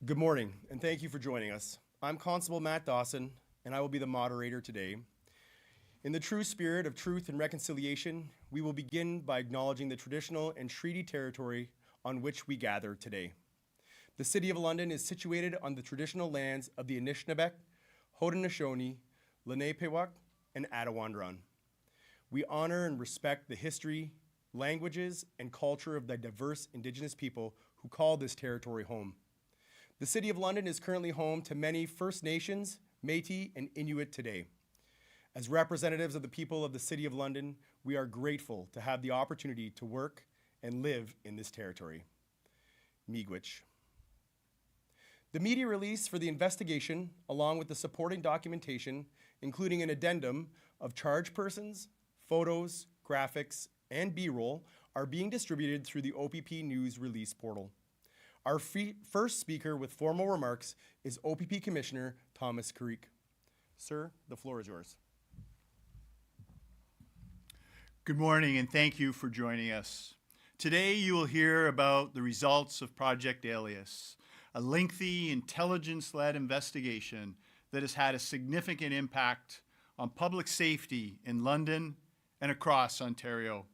Good morning, and thank you for joining us. I'm Constable Matt Dawson, and I will be the moderator today. In the true spirit of truth and reconciliation, we will begin by acknowledging the traditional and treaty territory on which we gather today. The City of London is situated on the traditional lands of the Anishinaabeg, Haudenosaunee, Lenape-Pewak, and Attawandaron. We honor and respect the history, languages, and culture of the diverse Indigenous people who call this territory home. The City of London is currently home to many First Nations, Métis, and Inuit today. As representatives of the people of the City of London, we are grateful to have the opportunity to work and live in this territory. Miigwech. The media release for the investigation, along with the supporting documentation, including an addendum of charged persons, photos, graphics, and B-roll, are being distributed through the OPP News release portal. Our first speaker with formal remarks is OPP Commissioner Thomas Karique. Sir, the floor is yours. Good morning, and thank you for joining us. Today you will hear about the results of Project Alias, a lengthy, intelligence-led investigation that has had a significant impact on public safety in London and across Ontario.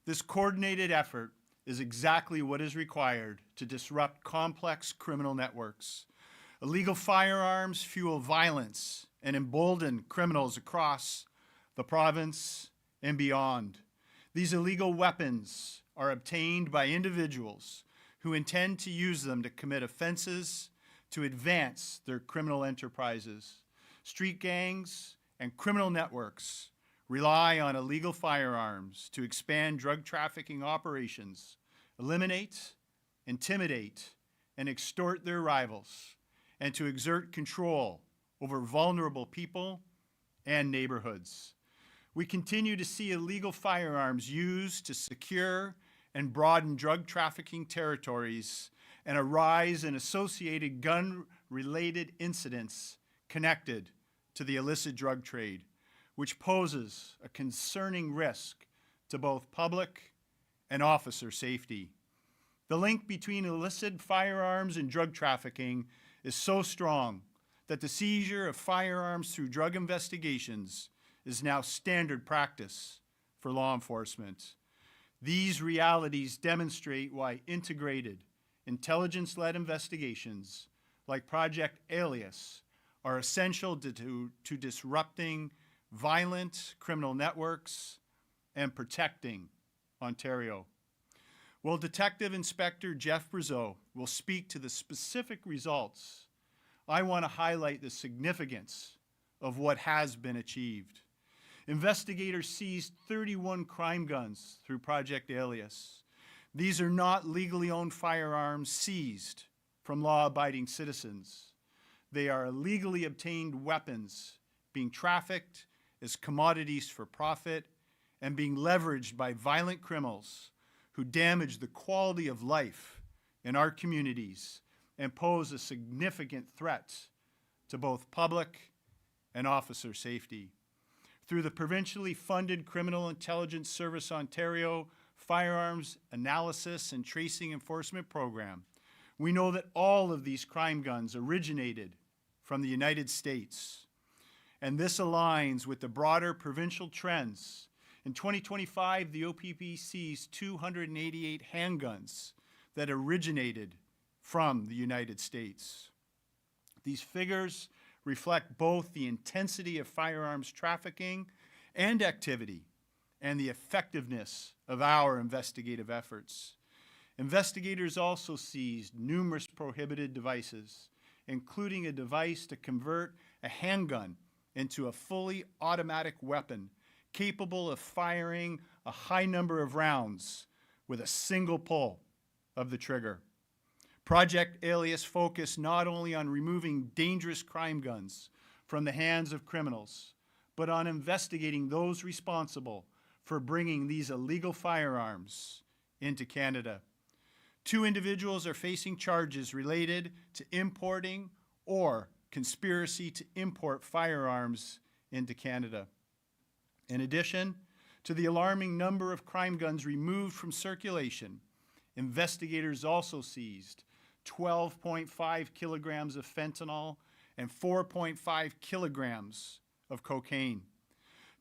This coordinated effort is exactly what is required to disrupt complex criminal networks. Illegal firearms fuel violence and embolden criminals across the province and beyond. These illegal weapons are obtained by individuals who intend to use them to commit offenses to advance their criminal enterprises. Street gangs and criminal networks rely on illegal firearms to expand drug trafficking operations, eliminate, intimidate, and extort their rivals, and to exert control over vulnerable people and neighborhoods. We continue to see illegal firearms used to secure and broaden drug trafficking territories and a rise in associated gun-related incidents connected to the illicit drug trade, which poses a concerning risk to both public and officer safety. The link between illicit firearms and drug trafficking is so strong that the seizure of firearms through drug investigations is now standard practice for law enforcement. These realities demonstrate why integrated, intelligence-led investigations like Project Alias are essential to disrupting violent criminal networks and protecting Ontario. Well, Detective Inspector Jeff Brazeau will speak to the specific results. I want to highlight the significance of what has been achieved. Investigators seized 31 crime guns through Project Alias. These are not legally owned firearms seized from law-abiding citizens. They are illegally obtained weapons being trafficked as commodities for profit and being leveraged by violent criminals who damage the quality of life in our communities and pose a significant threat to both public and officer safety. Through the provincially funded Criminal Intelligence Service Ontario Firearms Analysis and Tracing Enforcement Program, we know that all of these crime guns originated from the United States. And this aligns with the broader provincial trends. In 2025, the OPP seized 288 handguns that originated from the United States. These figures reflect both the intensity of firearms trafficking and activity and the effectiveness of our investigative efforts. Investigators also seized numerous prohibited devices, including a device to convert a handgun into a fully automatic weapon capable of firing a high number of rounds with a single pull of the trigger. Project Alias focused not only on removing dangerous crime guns from the hands of criminals, but on investigating those responsible for bringing these illegal firearms into Canada. 2 individuals are facing charges related to importing or conspiracy to import firearms into Canada. In addition to the alarming number of crime guns removed from circulation, investigators also seized 12.5 kilograms of fentanyl, and 4.5 kilograms of cocaine.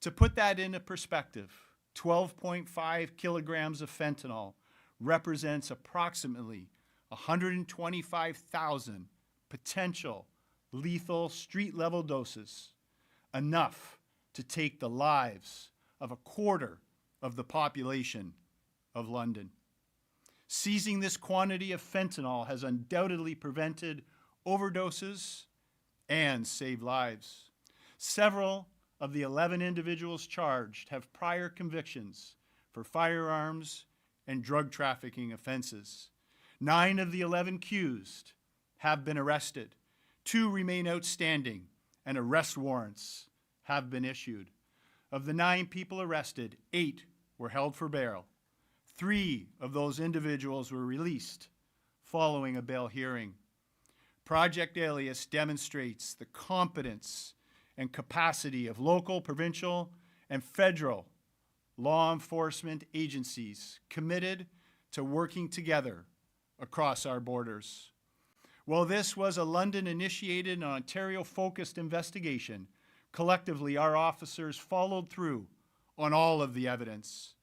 To put that into perspective, 12.5 kilograms of fentanyl represents approximately 125,000 potential lethal street-level doses, enough to take the lives of a quarter of the population of London. Seizing this quantity of fentanyl has undoubtedly prevented overdoses and saved lives. Several of the 11 individuals charged have prior convictions for firearms and drug trafficking offenses. 9 of the 11 accused have been arrested. 2 remain outstanding, and arrest warrants have been issued. Of the 9 people arrested, 8 were held for bail. 3 of those individuals were released following a bail hearing. Project Alias demonstrates the competence and capacity of local, provincial, and federal law enforcement agencies committed to working together across our borders. While this was a London-initiated and Ontario-focused investigation, collectively our officers followed through on all of the evidence.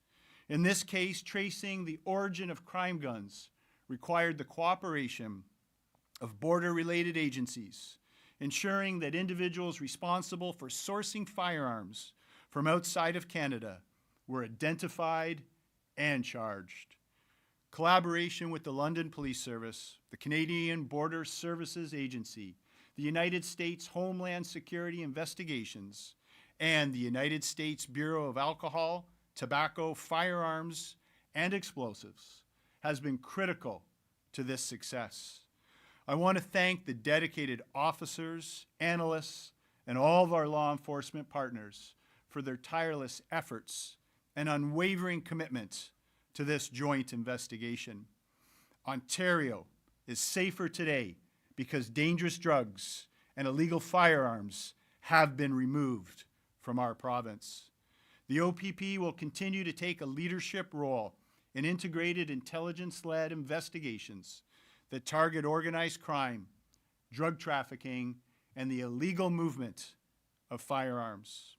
In this case, tracing the origin of crime guns required the cooperation of border-related agencies, ensuring that individuals responsible for sourcing firearms from outside of Canada were identified and charged. Collaboration with the London Police Service, the Canadian Border Services Agency, the United States Homeland Security Investigations, and the United States Bureau of Alcohol, Tobacco, Firearms, and Explosives has been critical to this success. I want to thank the dedicated officers, analysts, and all of our law enforcement partners for their tireless efforts and unwavering commitment to this joint investigation. Ontario is safer today because dangerous drugs and illegal firearms have been removed from our province. The OPP will continue to take a leadership role in integrated intelligence-led investigations that target organized crime, drug trafficking, and the illegal movement of firearms.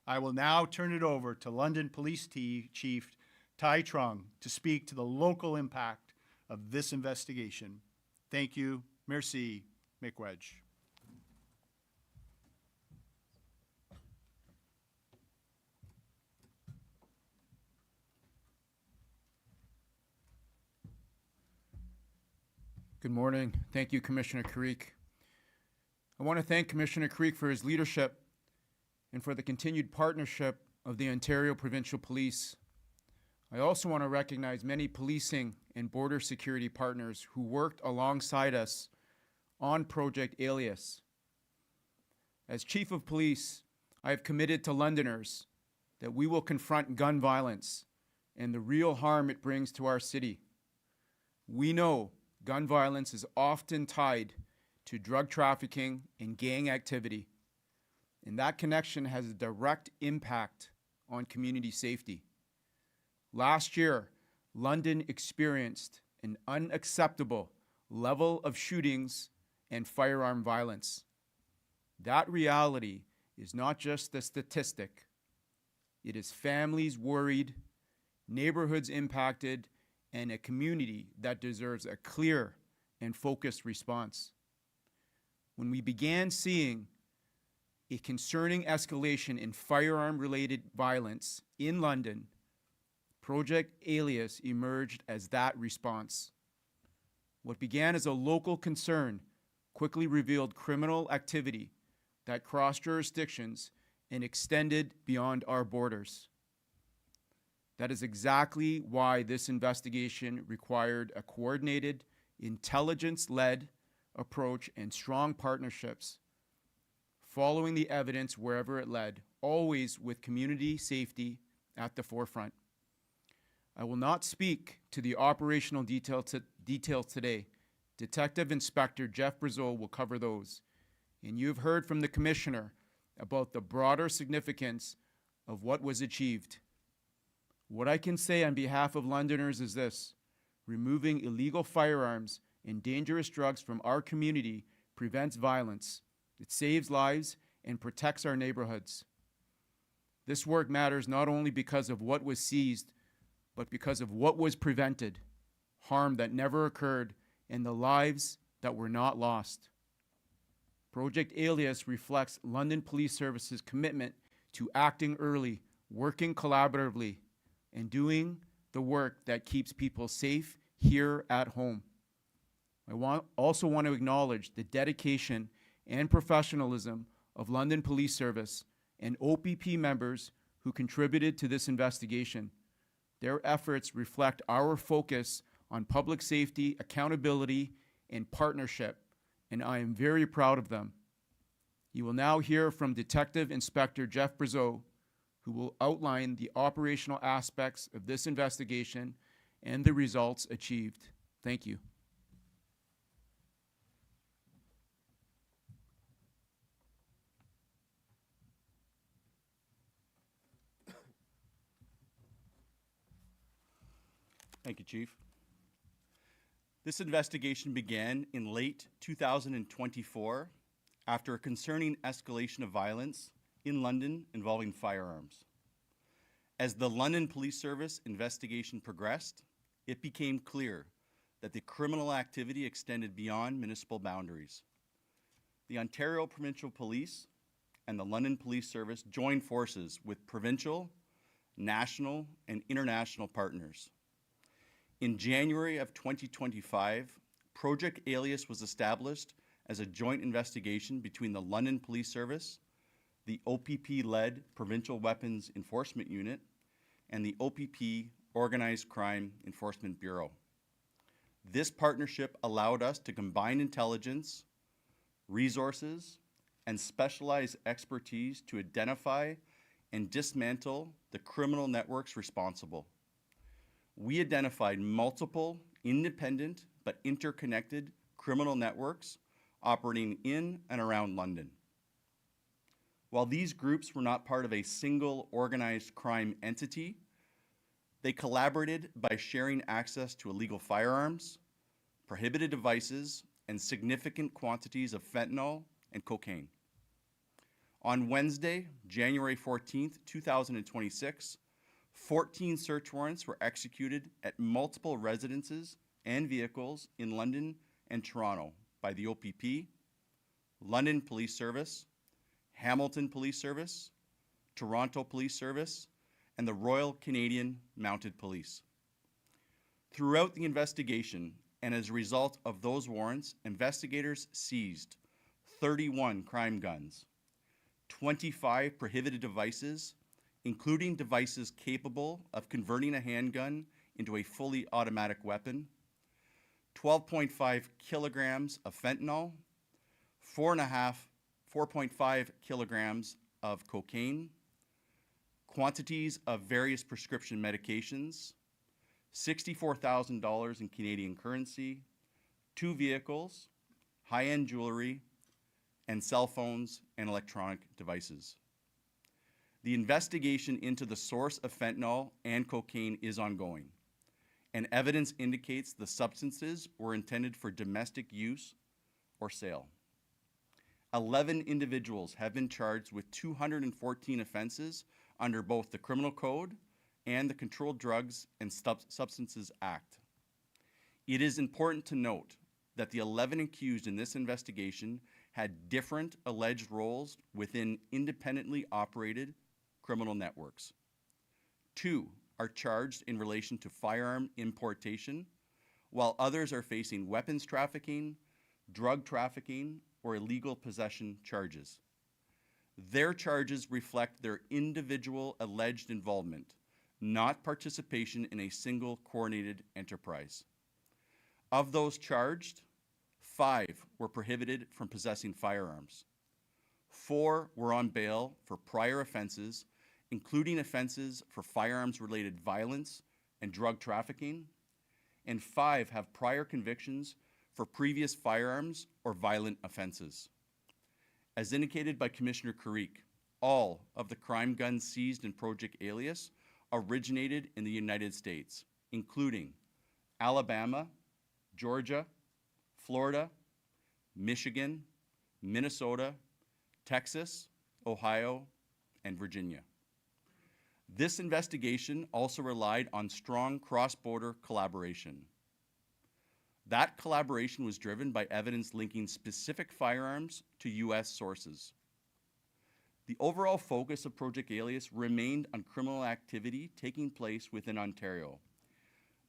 I will now turn it over to London Police Chief Tai Trung to speak to the local impact of this investigation. Thank you. Merci. Miigwech. Good morning. Thank you, Commissioner Creek. I want to thank Commissioner Creek for his leadership and for the continued partnership of the Ontario Provincial Police. I also want to recognize many policing and border security partners who worked alongside us on Project Alias. As Chief of Police, I have committed to Londoners that we will confront gun violence and the real harm it brings to our city. We know gun violence is often tied to drug trafficking and gang activity, and that connection has a direct impact on community safety. Last year, London experienced an unacceptable level of shootings and firearm violence. That reality is not just a statistic. It is families worried, neighborhoods impacted, and a community that deserves a clear and focused response. When we began seeing a concerning escalation in firearm-related violence in London, Project Alias emerged as that response. What began as a local concern quickly revealed criminal activity that crossed jurisdictions and extended beyond our borders. That is exactly why this investigation required a coordinated, intelligence-led approach and strong partnerships, following the evidence wherever it led, always with community safety at the forefront. I will not speak to the operational details today. Detective Inspector Jeff Brazeau will cover those. And you've heard from the Commissioner about the broader significance of what was achieved. What I can say on behalf of Londoners is this: removing illegal firearms and dangerous drugs from our community prevents violence. It saves lives and protects our neighborhoods. This work matters not only because of what was seized, but because of what was prevented, harm that never occurred, and the lives that were not lost. Project Alias reflects London Police Service's commitment to acting early, working collaboratively, and doing the work that keeps people safe here at home. I also want to acknowledge the dedication and professionalism of London Police Service and OPP members who contributed to this investigation. Their efforts reflect our focus on public safety, accountability, and partnership, and I am very proud of them. You will now hear from Detective Inspector Jeff Brazeau, who will outline the operational aspects of this investigation and the results achieved. Thank you. Thank you, Chief. This investigation began in late 2024 after a concerning escalation of violence in London involving firearms. As the London Police Service investigation progressed, it became clear that the criminal activity extended beyond municipal boundaries. The Ontario Provincial Police and the London Police Service joined forces with provincial, national, and international partners. In January of 2025, Project Alias was established as a joint investigation between the London Police Service, the OPP-led Provincial Weapons Enforcement Unit, and the OPP Organized Crime Enforcement Bureau. This partnership allowed us to combine intelligence, resources, and specialized expertise to identify and dismantle the criminal networks responsible. We identified multiple independent but interconnected criminal networks operating in and around London. While these groups were not part of a single organized crime entity, they collaborated by sharing access to illegal firearms, prohibited devices, and significant quantities of fentanyl and cocaine. On Wednesday, January 14th, 2026, 14 search warrants were executed at multiple residences and vehicles in London and Toronto by the OPP, London Police Service, Hamilton Police Service, Toronto Police Service, and the Royal Canadian Mounted Police. Throughout the investigation, and as a result of those warrants, investigators seized 31 crime guns, 25 prohibited devices, including devices capable of converting a handgun into a fully automatic weapon, 12.5 kilograms of fentanyl, 4.5 kilograms of cocaine, quantities of various prescription medications, $64,000 in Canadian currency, 2 vehicles, high-end jewelry, and cell phones and electronic devices. The investigation into the source of fentanyl and cocaine is ongoing, and evidence indicates the substances were intended for domestic use or sale. 11 individuals have been charged with 214 offenses under both the Criminal Code and the Controlled Drugs and Substances Act. It is important to note that the 11 accused in this investigation had different alleged roles within independently operated criminal networks. 2 are charged in relation to firearm importation, while others are facing weapons trafficking, drug trafficking, or illegal possession charges. Their charges reflect their individual alleged involvement, not participation in a single coordinated enterprise. Of those charged, 5 were prohibited from possessing firearms. 4 were on bail for prior offenses, including offenses for firearms-related violence and drug trafficking, and 5 have prior convictions for previous firearms or violent offenses. As indicated by Commissioner Karique, all of the crime guns seized in Project Alias originated in the United States, including Alabama, Georgia, Florida, Michigan, Minnesota, Texas, Ohio, and Virginia. This investigation also relied on strong cross-border collaboration. That collaboration was driven by evidence linking specific firearms to U.S. sources. The overall focus of Project Alias remained on criminal activity taking place within Ontario,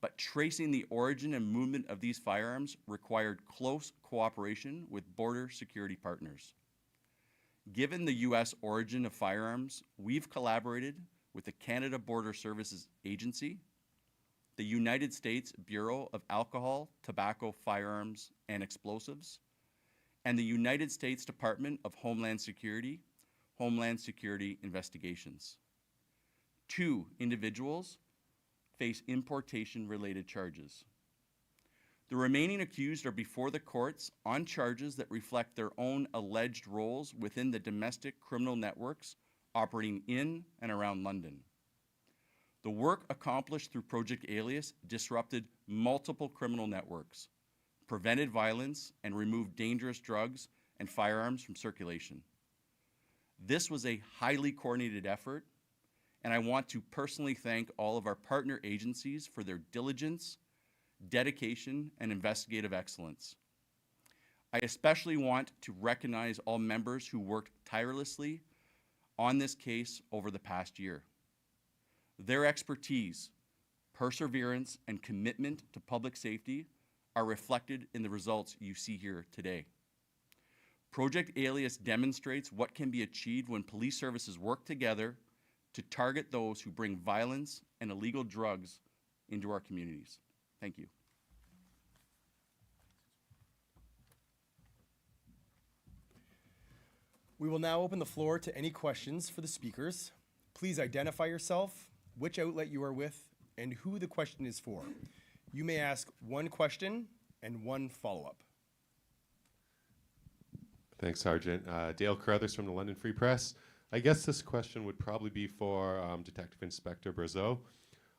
but tracing the origin and movement of these firearms required close cooperation with border security partners. Given the U.S. origin of firearms, we've collaborated with the Canada Border Services Agency, the United States Bureau of Alcohol, Tobacco, Firearms, and Explosives, and the United States Department of Homeland Security Investigations. 2 individuals face importation-related charges. The remaining accused are before the courts on charges that reflect their own alleged roles within the domestic criminal networks operating in and around London. The work accomplished through Project Alias disrupted multiple criminal networks, prevented violence, and removed dangerous drugs and firearms from circulation. This was a highly coordinated effort, and I want to personally thank all of our partner agencies for their diligence, dedication, and investigative excellence. I especially want to recognize all members who worked tirelessly on this case over the past year. Their expertise, perseverance, and commitment to public safety are reflected in the results you see here today. Project Alias demonstrates what can be achieved when police services work together to target those who bring violence and illegal drugs into our communities. Thank you. We will now open the floor to any questions for the speakers. Please identify yourself, which outlet you are with, and who the question is for. You may ask one question and one follow-up. Thanks, Sergeant. Dale Carruthers from the London Free Press. I guess this question would probably be for Detective Inspector Brazeau.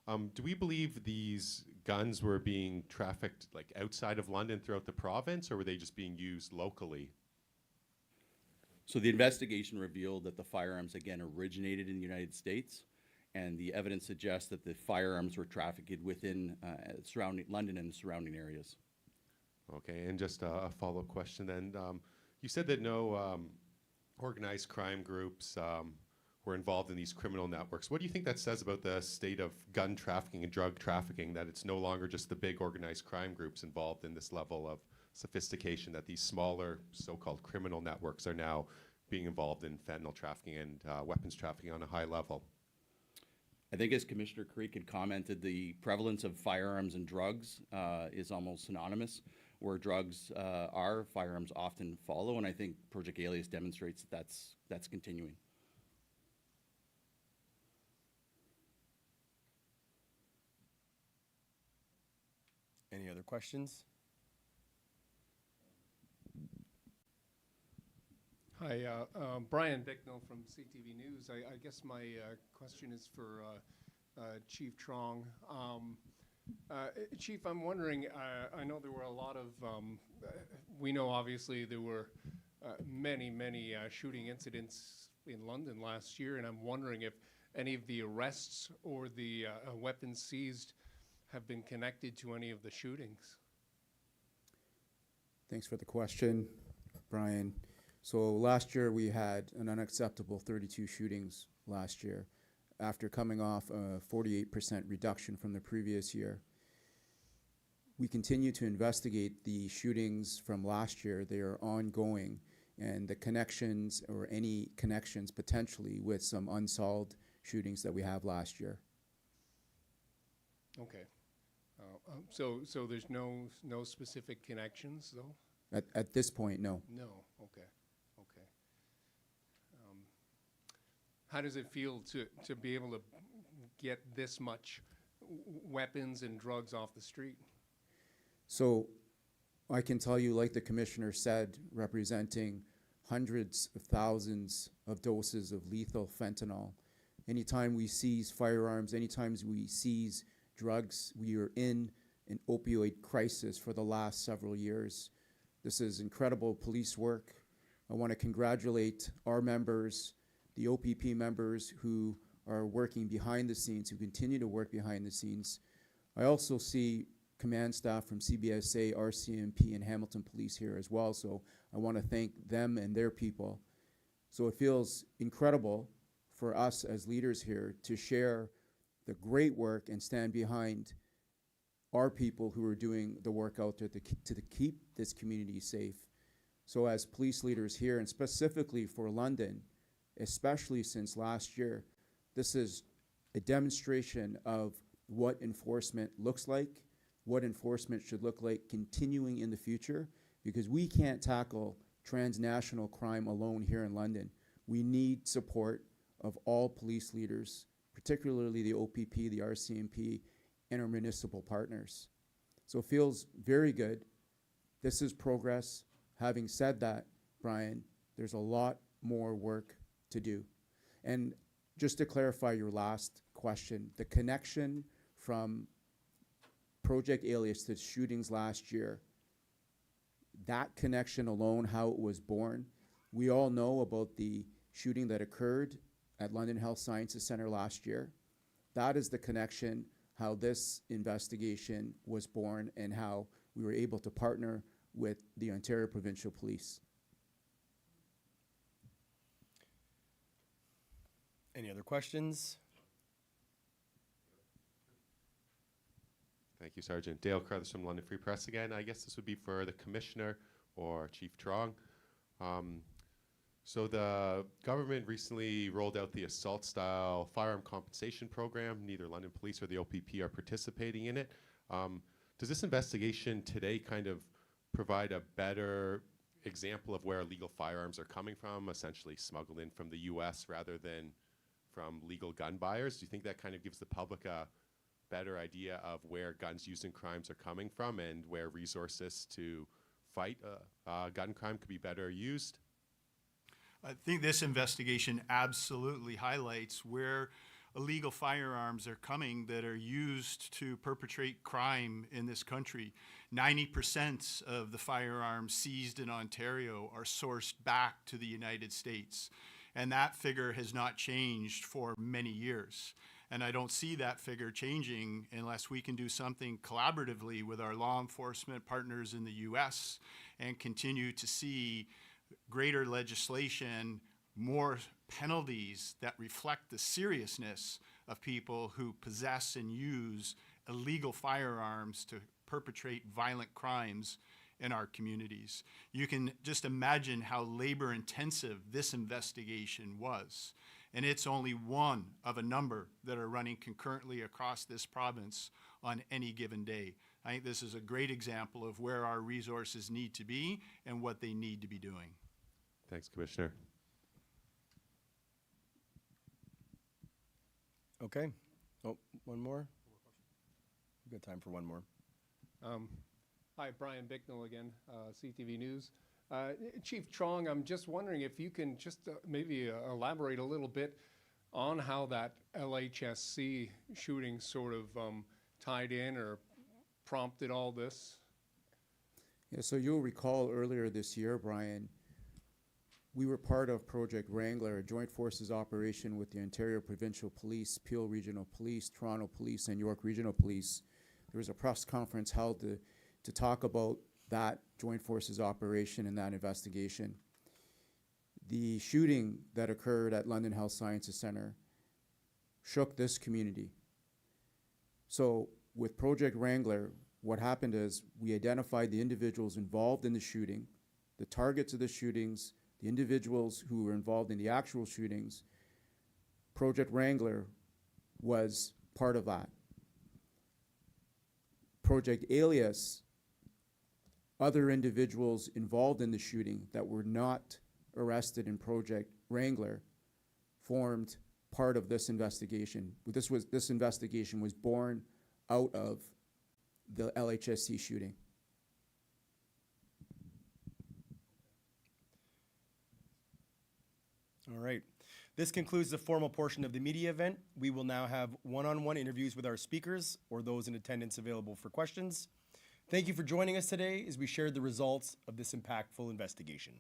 Do we believe these guns were being trafficked like outside of London throughout the province, or were they just being used locally? So the investigation revealed that the firearms, again, originated in the United States, and the evidence suggests that the firearms were trafficked within surrounding London and the surrounding areas. Okay, and just a follow-up question then. You said that no organized crime groups were involved in these criminal networks. What do you think that says about the state of gun trafficking and drug trafficking, that it's no longer just the big organized crime groups involved in this level of sophistication, that these smaller so-called criminal networks are now being involved in fentanyl trafficking and weapons trafficking on a high level? I think as Commissioner Creek had commented, the prevalence of firearms and drugs is almost synonymous. Where drugs are, firearms often follow, and I think Project Alias demonstrates that that's continuing. Any other questions? Hi, Brian Bicknell from CTV News. I guess my question is for Chief Trong. Chief, I'm wondering, I know there were a lot of, we know obviously there were many shooting incidents in London last year, and I'm wondering if any of the arrests or the weapons seized have been connected to any of the shootings. Thanks for the question, Brian. So last year we had an unacceptable 32 shootings last year, after coming off a 48% reduction from the previous year. We continue to investigate the shootings from last year. They are ongoing, and the connections, or any connections potentially, with some unsolved shootings that we have last year. Okay. So there's no specific connections, though? At this point, no. No. Okay. How does it feel to be able to get this much weapons and drugs off the street? So I can tell you, like the commissioner said, representing hundreds of thousands of doses of lethal fentanyl. Anytime we seize firearms, anytime we seize drugs, we are in an opioid crisis for the last several years. This is incredible police work. I want to congratulate our members, the OPP members who are working behind the scenes, who continue to work behind the scenes. I also see command staff from CBSA, RCMP, and Hamilton Police here as well, so I want to thank them and their people. So it feels incredible for us as leaders here to share the great work and stand behind our people who are doing the work out there to keep this community safe. So as police leaders here, and specifically for London, especially since last year, this is a demonstration of what enforcement looks like, what enforcement should look like continuing in the future, because we can't tackle transnational crime alone here in London. We need support of all police leaders, particularly the OPP, the RCMP, and our municipal partners. So it feels very good. This is progress. Having said that, Brian, there's a lot more work to do. And just to clarify your last question, the connection from Project Alias to shootings last year, that connection alone, how it was born, we all know about the shooting that occurred at London Health Sciences Centre last year. That is the connection, how this investigation was born and how we were able to partner with the Ontario Provincial Police. Any other questions? Thank you, Sergeant. Dale Carruthers from London Free Press again. I guess this would be for the Commissioner or Chief Trong. So the government recently rolled out the assault-style firearm compensation program. Neither London Police or the OPP are participating in it. Does this investigation today kind of provide a better example of where illegal firearms are coming from, essentially smuggled in from the US rather than from legal gun buyers? Do you think that kind of gives the public a better idea of where guns used in crimes are coming from and where resources to fight gun crime could be better used? I think this investigation absolutely highlights where illegal firearms are coming that are used to perpetrate crime in this country. 90% of the firearms seized in Ontario are sourced back to the United States. And that figure has not changed for many years. And I don't see that figure changing unless we can do something collaboratively with our law enforcement partners in the US and continue to see greater legislation, more penalties that reflect the seriousness of people who possess and use illegal firearms to perpetrate violent crimes in our communities. You can just imagine how labor intensive this investigation was. And it's only one of a number that are running concurrently across this province on any given day. I think this is a great example of where our resources need to be and what they need to be doing. Thanks, Commissioner. Okay. Oh, one more? We've got time for one more. Hi, Brian Bicknell again, CTV News. Chief Trong, I'm just wondering if you can just maybe elaborate a little bit on how that LHSC shooting sort of tied in or prompted all this. Yeah, so you'll recall earlier this year, Brian, we were part of Project Wrangler, a joint forces operation with the Ontario Provincial Police, Peel Regional Police, Toronto Police, and York Regional Police. There was a press conference held to talk about that joint forces operation and that investigation. The shooting that occurred at London Health Sciences Centre shook this community. So with Project Wrangler, what happened is we identified the individuals involved in the shooting, the targets of the shootings, the individuals who were involved in the actual shootings. Project Wrangler was part of that. Project Alias, other individuals involved in the shooting that were not arrested in Project Wrangler formed part of this investigation. This investigation was born out of the LHSC shooting. All right. This concludes the formal portion of the media event. We will now have one-on-one interviews with our speakers or those in attendance available for questions. Thank you for joining us today as we shared the results of this impactful investigation.